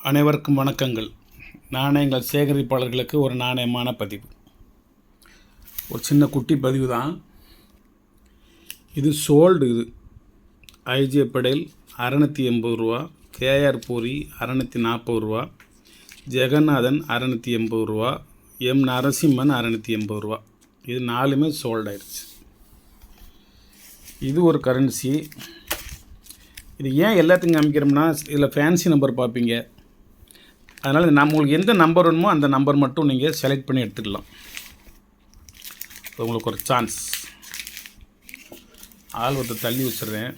அனைவருக்கும் வணக்கங்கள். நாணயங்கள் சேகரிப்பாளர்களுக்கு ஒரு நாணயமான பதிவு, ஒரு சின்ன குட்டி பதிவு தான் இது. சோல்டு. இது ஐஜே படேல் 680 ரூபா, கேஆர் பூரி 640 ரூபா, ஜெகநாதன் 680 ரூபா, எம் நரசிம்மன் 680 ரூபா. இது நாலுமே சோல்ட் ஆயிடுச்சு. இது ஒரு கரன்சி. இது ஏன் எல்லாத்துக்கும் காமிக்கிறோம்னா, இதில் ஃபேன்சி நம்பர் பார்ப்பீங்க. அதனால் உங்களுக்கு எந்த நம்பர் வேணுமோ அந்த நம்பர் மட்டும் நீங்கள் செலக்ட் பண்ணி எடுத்துக்கலாம். உங்களுக்கு ஒரு சான்ஸ். ஆல்பத்தை தள்ளி வச்சுருந்தேன்,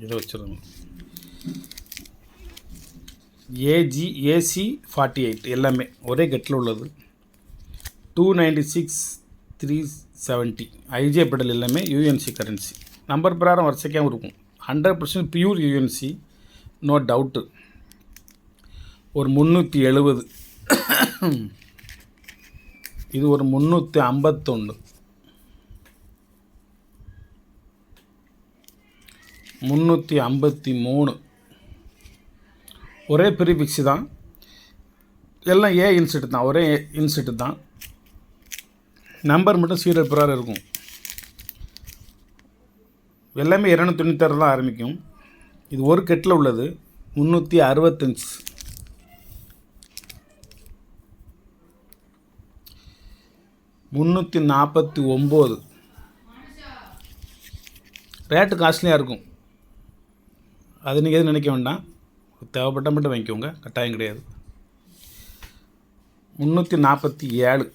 இதை வச்சுருங்க. ஏசி 48 எல்லாமே ஒரே கெட்டில் உள்ளது. 296 370 ஐஜே படேல் எல்லாமே யூஎன்சி கரன்சி. நம்பர் பிரகாரம் வரிசைக்காகவும் இருக்கும். 100% பியூர் யூஎன்சி, நோ டவுட்டு. ஒரு 370. இது ஒரு 351, 353. ஒரே ப்ரீஃபிக்ஸ் தான், எல்லாம் ஏ இன்செட் தான், ஒரே இன்செட் தான். நம்பர் மட்டும் சீரியல் பிரகாரம் இருக்கும். எல்லாமே 296 தான் ஆரம்பிக்கும். இது ஒரு கெட்டில் உள்ளது. 365. 349. ரேட்டு காஸ்ட்லியாக இருக்கும். அது நீங்கள் எதுவும் நினைக்க வேண்டாம். தேவைப்பட்ட மட்டும் வாங்கிக்கோங்க, கட்டாயம் கிடையாது. 347.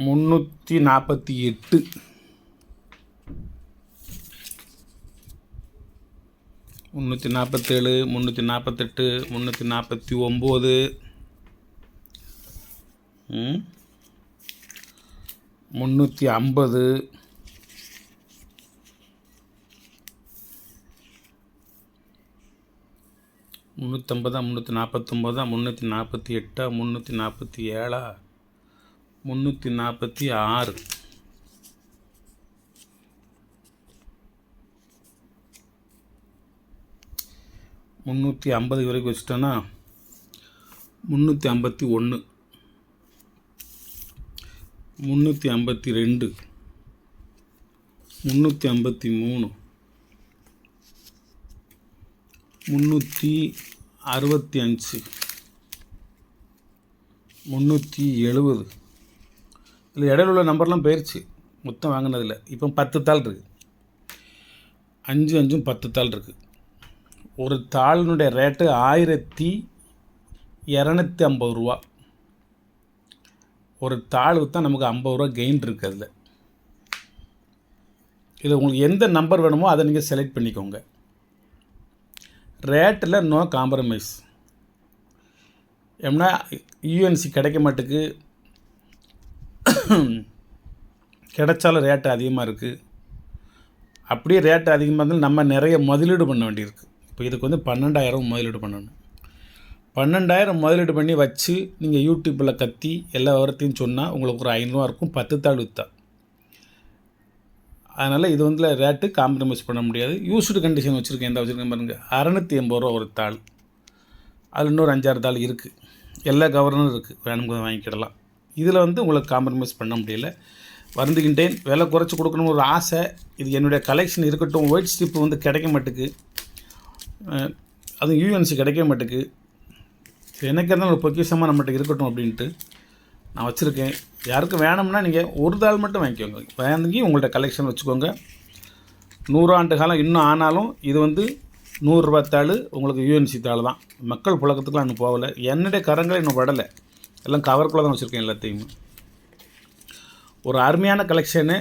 348. 347, 348, 349, 350, 350, 349, 348, 347, 346. 350 வரைக்கும் வச்சுட்டோன்னா 351, 352, 353, 365, 370. இதில் இடையில உள்ள நம்பர்லாம் போயிடுச்சு மொத்தம் வாங்கினதில்ல. இப்போ 10 தாள் இருக்குது. 5 5 10 தாள் இருக்குது. ஒரு தாளினுடைய ரேட்டு 1250 ரூபா. ஒரு தாள் விற்றா நமக்கு 50 ரூபா கெயின் இருக்குது. அதில் இதில் உங்களுக்கு எந்த நம்பர் வேணுமோ அதை நீங்கள் செலக்ட் பண்ணிக்கோங்க. ரேட்டில் நோ காம்ப்ரமைஸ். ஏன்னா யூஎன்சி கிடைக்க மாட்டுக்கு, கிடைச்சாலும் ரேட்டு அதிகமாக இருக்குது. அப்படியே ரேட்டு அதிகமாக இருந்தாலும் நம்ம நிறைய முதலீடு பண்ண வேண்டியிருக்கு. இப்போ இதுக்கு வந்து 12,000 முதலீடு பண்ணணும். 12,000 முதலீடு பண்ணி வச்சு நீங்கள் யூடியூப்பில் கத்தி எல்லா விவரத்தையும் சொன்னால் உங்களுக்கு ஒரு 500 இருக்கும் 10 தாள் விற்றா. அதனால் இது வந்து ரேட்டு காம்ப்ரமைஸ் பண்ண முடியாது. யூஸ்டு கண்டிஷன் வச்சுருக்கேன். எந்த வச்சுருக்கேன் பாருங்கள். 680 ரூபா ஒரு தாள். அதில் இன்னொரு 5-6 தாள் இருக்குது. எல்லா கவர்னரும் இருக்குது, வேணுங்க வாங்கிக்கிடலாம். இதில் வந்து உங்களுக்கு காம்ப்ரமைஸ் பண்ண முடியல. வருந்துகின்றேன். விலை குறைச்சி கொடுக்கணும்னு ஒரு ஆசை. இது என்னுடைய கலெக்ஷன் இருக்கட்டும். ஒயிட் ஸ்டிப்பு வந்து கிடைக்க மாட்டுக்கு, அதுவும் யூஎன்சி கிடைக்க மாட்டுக்கு. எனக்கு இருந்தாலும் ஒரு பொக்கிஷமாக நம்மகிட்ட இருக்கட்டும் அப்படின்ட்டு நான் வச்சுருக்கேன். யாருக்கும் வேணும்னா நீங்கள் ஒரு தாள் மட்டும் வாங்கிக்கோங்க. வாங்கி உங்கள்கிட்ட கலெக்ஷன் வச்சுக்கோங்க. 100 ஆண்டு காலம் இன்னும் ஆனாலும் இது வந்து 100 ரூபா தாள் உங்களுக்கு யூஎன்சி தாள் தான். மக்கள் புழக்கத்துக்குலாம் இன்னும் போகலை. என்னுடைய கரங்களை இன்னும் படலை. எல்லாம் கவருக்குள்ளே தான் வச்சுருக்கேன் எல்லாத்தையும். ஒரு அருமையான கலெக்ஷனு.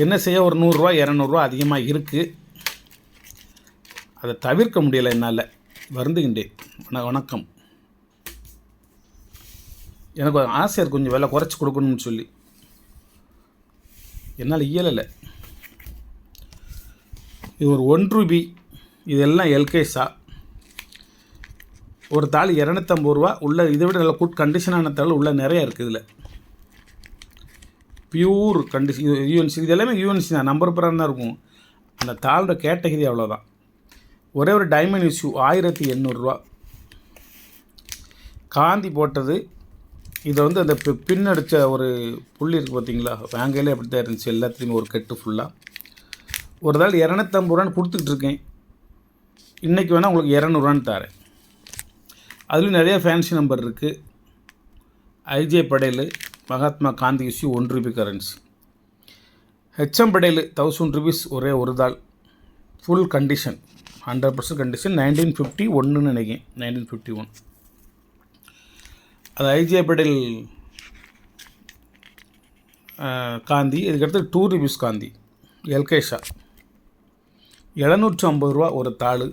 என்ன செய்ய, ஒரு 100 ரூபா 200 ரூபா அதிகமாக இருக்குது. அதை தவிர்க்க முடியலை என்னால். வருந்துகின்றேன். வணக்கம். எனக்கு ஒரு ஆசை இருக்குது கொஞ்சம் விலை குறைச்சி கொடுக்கணும்னு சொல்லி. என்னால் இயலலை. இது ஒரு 1 ரூபி. இதெல்லாம் எல்கேஸா. ஒரு தாள் 250 ரூபா. உள்ள இதை விட நல்ல குட் கண்டிஷனான தாள் உள்ள நிறையா இருக்குது. இதில் பியூர் கண்டிஷன் யூஎன்சி. இது எல்லாமே யூஎன்சி தான், நம்பர் பிரகாரம் தான் இருக்கும். அந்த தாளோட கேட்டகரி அவ்வளோதான். ஒரே ஒரு டைமண்ட் இஷ்யூ 1800 காந்தி போட்டது. இதை வந்து அந்த பின் அடித்த ஒரு புள்ளி இருக்குது பார்த்தீங்களா, வாங்கையிலே அப்படி தான் இருந்துச்சு எல்லாத்துலேயுமே ஒரு கட்டு ஃபுல்லாக. ஒரு நாள் 250 கொடுத்துக்கிட்டு இருக்கேன். இன்றைக்கி வேணால் உங்களுக்கு 200 தரேன். அதுலேயும் நிறைய ஃபேன்சி நம்பர் இருக்குது. I G Patel Mahatma Gandhi issue ₹1 currency. H M Patel ₹1000 ஒரே ஒரு தாள், ஃபுல் கண்டிஷன், 100% கண்டிஷன். 1951 நினைக்கிறேன், 1951. அது ஐஜே படேல் காந்தி. இதுக்கடுத்து ₹2 காந்தி எல்கேஷா. ₹750 ஒரு தாள்.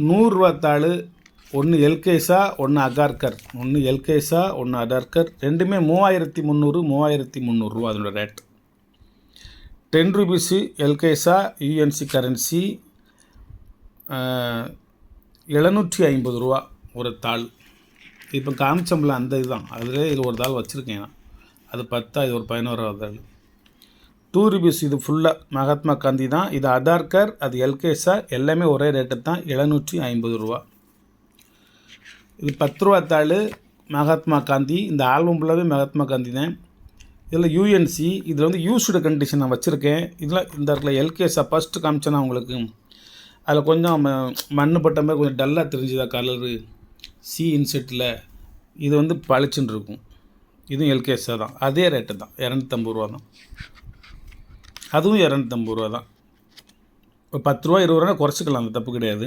₹100 தாள். ஒன்று எல்கேஷா, ஒன்று அகார்கர். ஒன்று எல்கேஷா, ஒன்று அடார்கர். ரெண்டுமே 3300 அதோட ரேட். ₹10 எல்கேஷா UNC currency. ₹750 ஒரு தாள். இப்போ காமிச்சம்பளம் அந்த இதுதான், அதில் இது ஒரு தாள் வச்சுருக்கேன் நான். அது 10, இது ஒரு 11வது தாள். ₹2 இது ஃபுல்லாக மகாத்மா காந்தி தான். இது அடார்கர், அது எல்கேஷா, எல்லாமே ஒரே ரேட்டு தான், ₹750. இது ₹10 தாள் மகாத்மா காந்தி. இந்த ஆல்பம் ஃபுல்லாகவே மகாத்மா காந்தி தான். இதில் யூஎன்சி, இதில் வந்து யூஸ்டு கண்டிஷன் நான் வச்சுருக்கேன். இதில் இந்த இடத்துல எல்கேஷா ஃபஸ்ட்டு காமிச்சேன்னா உங்களுக்கு, அதில் கொஞ்சம் மண் பட்ட மாதிரி கொஞ்சம் டல்லாக தெரிஞ்சுதா கலரு சி இன்செட்டில். இது வந்து பளிச்சுன்னு இருக்கும். இதுவும் எல்கேஷா தான், அதே ரேட்டு தான், ₹250 தான். அதுவும் ₹250 தான். இப்போ ₹10 ₹20 குறைச்சிக்கலாம், அந்த தப்பு கிடையாது.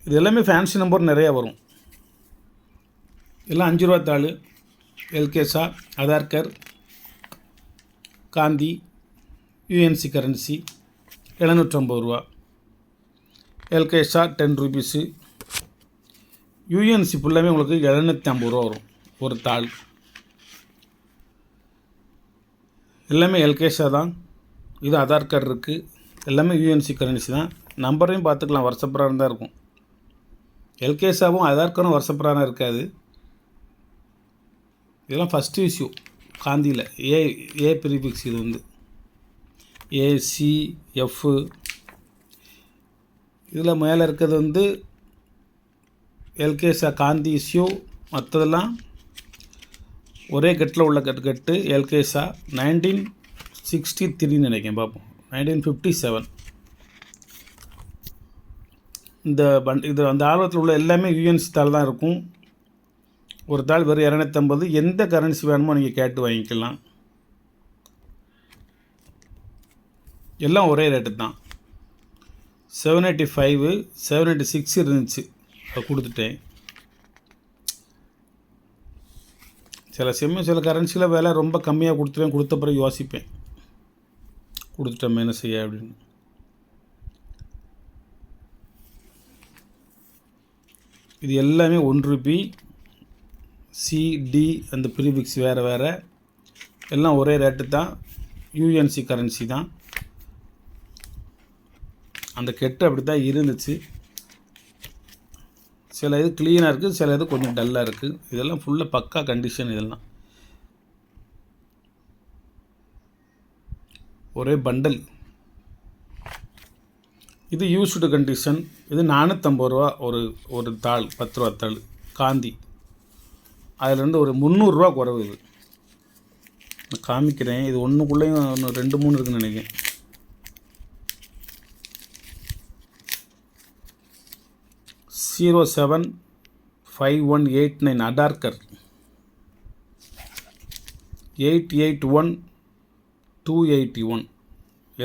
இது எல்லாமே ஃபேன்சி நம்பர் நிறையா வரும். எல்லாம் ₹5 தாள். எல்கேஷா, அதார்கர், காந்தி, யூஎன்சி கரன்சி ₹750. எல்கேஷா ₹10. யூஎன்சி ஃபுல்லாமே உங்களுக்கு ₹750 வரும் ஒரு தாள். எல்லாமே எல்கேஷா தான். இது அதார்கர் இருக்குது. எல்லாமே யூஎன்சி கரன்சி தான். நம்பரையும் பார்த்துக்கலாம், வருஷப்பிராரம் தான் இருக்கும். எல்கேஷாவும் அதார்கரும் வருஷப்பிராரம் இருக்காது. இதெல்லாம் ஃபஸ்ட்டு இஷ்யூ காந்தியில். ஏ ப்ரீஃபிக்ஸ். இது வந்து ஏசிஎஃப். இதில் மேலே இருக்கிறது வந்து எல்கேஷா காந்தி இஷ்யூ. மற்றதெல்லாம் ஒரே கட்டில் உள்ள கட்டு எல்கேஷா. 1963 நினைக்கிறேன், பார்ப்போம். 1957. இது அந்த ஆர்வத்தில் உள்ள எல்லாமே யூஎன்சி தாள் தான் இருக்கும். ஒரு தாள் வெறும் 250. எந்த கரன்சி வேணுமோ நீங்கள் கேட்டு வாங்கிக்கலாம். எல்லாம் ஒரே ரேட்டு தான். 785, 786 இருந்துச்சு, அதை கொடுத்துட்டேன். சில சில கரன்சியில் விலை ரொம்ப கம்மியாக கொடுத்துருவேன். கொடுத்த பிறகு யோசிப்பேன், கொடுத்துட்டோம் என்ன செய்ய அப்படின்னு. இது எல்லாமே ₹1 சிடி. அந்த ப்ரீஃபிக்ஸ் வேறு வேறு, எல்லாம் ஒரே ரேட்டு தான். யூஎன்சி கரன்சி தான். அந்த கெட்டு அப்படி தான் இருந்துச்சு. சில இது க்ளீனாக இருக்குது, சில இது கொஞ்சம் டல்லாக இருக்குது. இதெல்லாம் ஃபுல்லாக பக்கா கண்டிஷன். இதெல்லாம் ஒரே பண்டல். இது யூஸ்டு கண்டிஷன். இது ₹450 ஒரு தாள், ₹10 தாள் காந்தி. அதிலேருந்து ஒரு ₹300 குறைவு. இது நான் காமிக்கிறேன். இது ஒன்றுக்குள்ளேயும் ஒன்று 2, 3 இருக்குதுன்னு நினைக்கிறேன். $075189 அடார்கர். 881281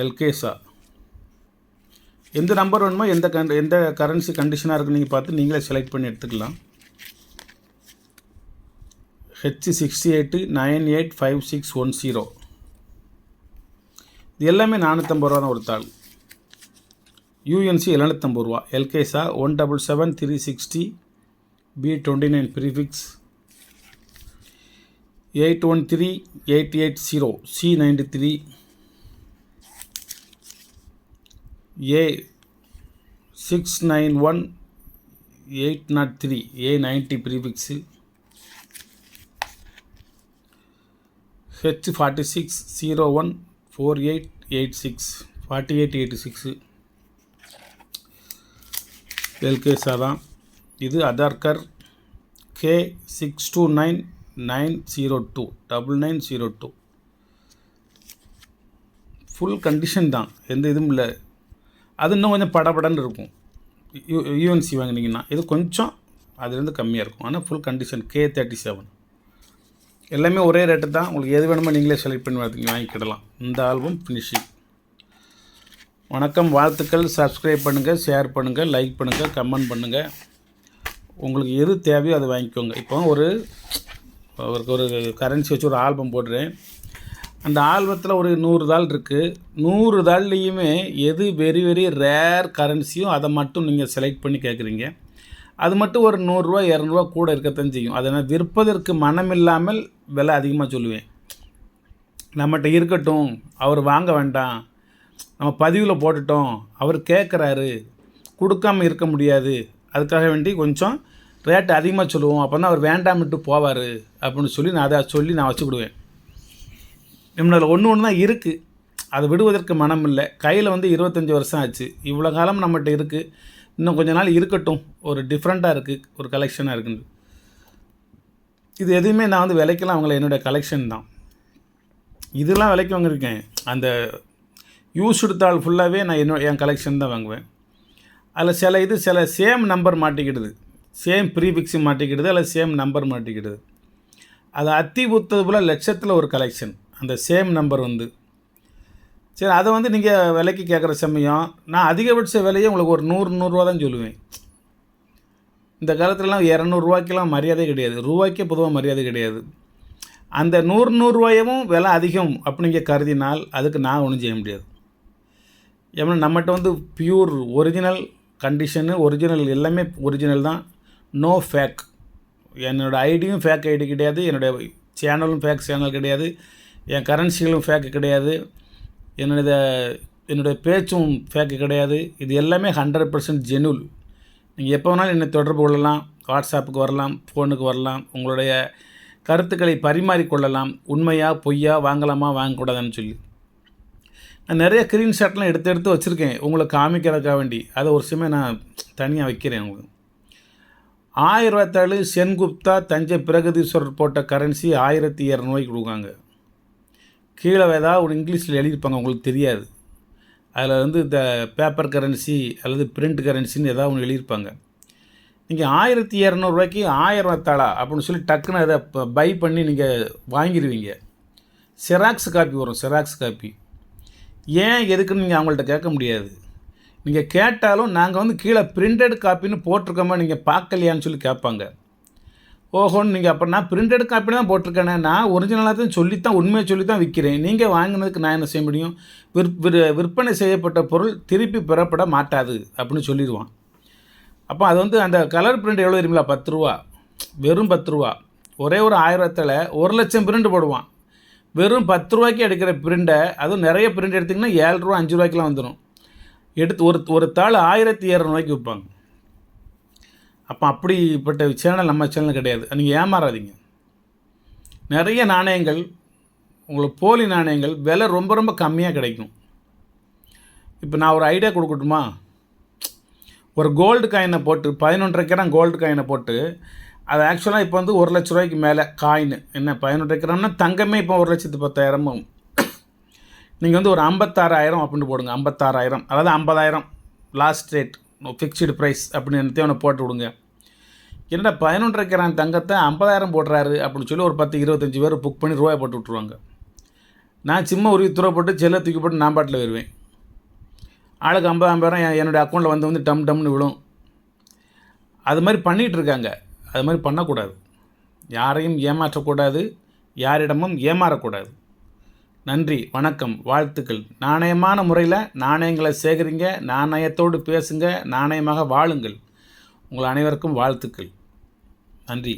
எல்கேஷா. எந்த நம்பர் வேணுமோ, எந்த கரன்சி கண்டிஷனாக இருக்குன்னு நீங்கள் பார்த்து நீங்களே செலக்ட் பண்ணி எடுத்துக்கலாம். H68 985610. இது எல்லாமே ₹450 தான் ஒரு தாள். யூஎன்சி ₹750. எல்கேஷா 177360 B29 prefix. 813880 C93 A691803 A90 prefix. H46014886 4886 LK சாதா. இது அதர்கர் K629902 9902. ஃபுல் கண்டிஷன் தான், எந்த இதுவும் இல்லை. அது இன்னும் கொஞ்சம் படபடன்னு இருக்கும். யூஎன்சி வாங்கினீங்கன்னா இது கொஞ்சம் அதுலேருந்து கம்மியாக இருக்கும். ஆனால் ஃபுல் கண்டிஷன் K37. எல்லாமே ஒரே ரேட்டு தான். உங்களுக்கு எது வேணுமோ நீங்களே செலக்ட் பண்ணி வாங்கிக்கிடலாம். இந்த ஆல்பம் ஃபினிஷிங். வணக்கம், வாழ்த்துக்கள். சப்ஸ்கிரைப் பண்ணுங்கள், ஷேர் பண்ணுங்கள், லைக் பண்ணுங்கள், கமெண்ட் பண்ணுங்கள். உங்களுக்கு எது தேவையோ அதை வாங்கிக்கோங்க. இப்போ அவருக்கு ஒரு கரன்சி வச்சு ஒரு ஆல்பம் போடுறேன். அந்த ஆல்பத்தில் ஒரு 100 தாள் இருக்குது. 100 தாள்லேயுமே எது வெரி வெரி ரேர் கரன்சியும் அதை மட்டும் நீங்கள் செலக்ட் பண்ணி கேட்குறீங்க. அது மட்டும் ஒரு 100 ரூபா 200 ரூபா கூட இருக்கத்தான் செய்யும். அதை நான் விற்பதற்கு மனமில்லாமல் விலை அதிகமாக சொல்லுவேன். நம்மகிட்ட இருக்கட்டும், அவர் வாங்க வேண்டாம், நம்ம பதிவில் போட்டுட்டோம், அவர் கேட்குறாரு, கொடுக்காமல் இருக்க முடியாது, அதுக்காக வேண்டி கொஞ்சம் ரேட்டு அதிகமாக சொல்லுவோம், அப்போ தான் அவர் வேண்டாமிட்டு போவார் அப்படின்னு சொல்லி நான் அதை நான் வச்சுக்கிடுவேன். நம்மளால் ஒன்று தான் இருக்குது, அதை விடுவதற்கு மனம் இல்லை. கையில் 25 வருஷம் ஆச்சு, இவ்வளோ காலம் நம்மகிட்ட இருக்குது, இன்னும் கொஞ்ச நாள் இருக்கட்டும், ஒரு டிஃப்ரெண்ட்டாக இருக்குது, ஒரு கலெக்ஷனாக இருக்குது. இது எதுவுமே நான் விலைக்கெல்லாம் அவங்கள என்னுடைய கலெக்ஷன் தான். இதெல்லாம் விலைக்கு வாங்கியிருக்கேன். அந்த யூஸ்டு தாள் ஃபுல்லாகவே நான் என் கலெக்ஷன் தான் வாங்குவேன். அதில் சில சேம் நம்பர் மாட்டிக்கிடுது, சேம் ப்ரீஃபிக்ஸு மாட்டிக்கிடுது, அதில் சேம் நம்பர் மாட்டிக்கிடுது. அது அத்தி புத்தது போல் லட்சத்தில் ஒரு கலெக்ஷன், அந்த சேம் நம்பர் சரி. அதை நீங்கள் விலைக்கு கேட்குற சமயம் நான் அதிகபட்ச விலையை உங்களுக்கு ஒரு 100 ரூபா தான் சொல்லுவேன். இந்த காலத்துலலாம் 200 ரூபாய்க்கெல்லாம் மரியாதை கிடையாது, ரூபாய்க்கே பொதுவாக மரியாதை கிடையாது. அந்த 100 ரூபாயும் விலை அதிகம் அப்படிங்க கருதினால் அதுக்கு நான் ஒன்றும் செய்ய முடியாது. ஏன்னா நம்மகிட்ட பியூர் ஒரிஜினல் கண்டிஷனு, ஒரிஜினல் எல்லாமே ஒரிஜினல் தான், நோ ஃபேக். என்னோடய ஐடியும் ஃபேக் ஐடி கிடையாது, என்னுடைய சேனலும் ஃபேக் சேனல் கிடையாது, என் கரன்சிகளும் ஃபேக்கு கிடையாது, என்னுடைய பேச்சும் ஃபேக்கு கிடையாது. இது எல்லாமே 100% ஜெனுவல். நீங்கள் எப்போ வேணாலும் என்னை தொடர்பு கொள்ளலாம், வாட்ஸ்அப்புக்கு வரலாம், ஃபோனுக்கு வரலாம், உங்களுடைய கருத்துக்களை பரிமாறிக்கொள்ளலாம். உண்மையா பொய்யா, வாங்கலாமா வாங்கக்கூடாதுன்னு சொல்லி நான் நிறைய ஸ்க்ரீன்ஷாட்லாம் எடுத்து வச்சுருக்கேன் உங்களுக்கு காமிக்கிறதுக்காக வேண்டி. அதை ஒரு சமயம் நான் தனியாக வைக்கிறேன். உங்களுக்கு 1000 ரூபா தாள் சென்குப்தா தஞ்சை பிரகதீஸ்வரர் போட்ட கரன்சி 1200 ரூபாய்க்கு கொடுக்காங்க. கீழே ஏதாவது ஒரு இங்கிலீஷில் எழுதியிருப்பாங்க, உங்களுக்கு தெரியாது. அதில் இந்த பேப்பர் கரன்சி அல்லது பிரிண்ட் கரன்சின்னு ஏதாவது ஒன்று எழுதியிருப்பாங்க. நீங்கள் 1200 ரூபாய்க்கு 1000 ரூபா தாளா அப்படின்னு சொல்லி டக்குன்னு அதை பை பண்ணி நீங்கள் வாங்கிடுவீங்க. செராக்ஸ் காப்பி வரும், செராக்ஸ் காப்பி. ஏன் எதுக்குன்னு நீங்கள் அவங்கள்ட்ட கேட்க முடியாது. நீங்கள் கேட்டாலும் நாங்கள் கீழே பிரிண்டட் காப்பின்னு போட்டிருக்கோமா நீங்கள் பார்க்கலையான்னு சொல்லி கேட்பாங்க. ஓஹோன்னு நீங்கள் அப்போ நான் பிரிண்டட் காப்பி தான் போட்டிருக்கேனே, நான் ஒரிஜினலாக தான் சொல்லித்தான், உண்மையை சொல்லி தான் விற்கிறேன், நீங்கள் வாங்கினதுக்கு நான் என்ன செய்ய முடியும்? விற்பனை செய்யப்பட்ட பொருள் திருப்பி பெறப்பட மாட்டாது அப்படின்னு சொல்லிடுவான். அப்போ அது அந்த கலர் பிரிண்ட் எவ்வளோ தெரியுங்களா? 10 ரூபா, வெறும் 10 ரூபா. ஒரே ஒரு 1000 ரூபாய்த்தில் 1 லட்சம் பிரிண்ட் போடுவான். வெறும் 10 ரூபாய்க்கு எடுக்கிற பிரிண்டை, அதுவும் நிறைய பிரிண்ட் எடுத்திங்கன்னா 7 ரூபா 5 ரூபாய்க்குலாம் வந்துடும். எடுத்து ஒரு தாள் 1200 ரூபாய்க்கு விற்பாங்க. அப்போ அப்படிப்பட்ட சேனல் நம்ம சேனல் கிடையாது. நீங்கள் ஏமாறாதீங்க. நிறைய நாணயங்கள், உங்களுக்கு போலி நாணயங்கள் விலை ரொம்ப ரொம்ப கம்மியாக கிடைக்கும். இப்போ நான் ஒரு ஐடியா கொடுக்கட்டுமா? ஒரு கோல்டு காயினை போட்டு 11.5 கிராம் கோல்டு காயினை போட்டு, அது ஆக்சுவலாக இப்போ 1 லட்ச ரூபாய்க்கு மேலே காயின். என்ன 11.5 கிராம்னா தங்கமே இப்போ 1,10,000. நீங்கள் ஒரு 56,000 அப்படின்னு போடுங்க. 56,000, அதாவது 50,000 லாஸ்ட் ரேட், ஃபிக்ஸ்டு ப்ரைஸ் அப்படின்னு என்னத்தையும் போட்டு விடுங்க. என்னடா 11.5 கிராம் தங்கத்தை 50,000 போடுறாரு அப்படின்னு சொல்லி ஒரு 10-25 பேர் புக் பண்ணி ரூபாய் போட்டு விட்ருவாங்க. நான் சும்மா ஒரு துறை போட்டு செல்லை தூக்கி போட்டு நான் பாட்டில் வருவேன். ஆளுக்கு 50,000 என்னுடைய அக்கௌண்ட்டில் டம் டம்னு விழும். அது மாதிரி பண்ணிகிட்டு இருக்காங்க. அது மாதிரி பண்ணக்கூடாது. யாரையும் ஏமாற்றக்கூடாது, யாரிடமும் ஏமாறக்கூடாது. நன்றி, வணக்கம், வாழ்த்துக்கள். நாணயமான முறையில் நாணயங்களை சேகரிங்க, நாணயத்தோடு பேசுங்க, நாணயமாக வாழுங்கள். உங்கள் அனைவருக்கும் வாழ்த்துக்கள். நன்றி.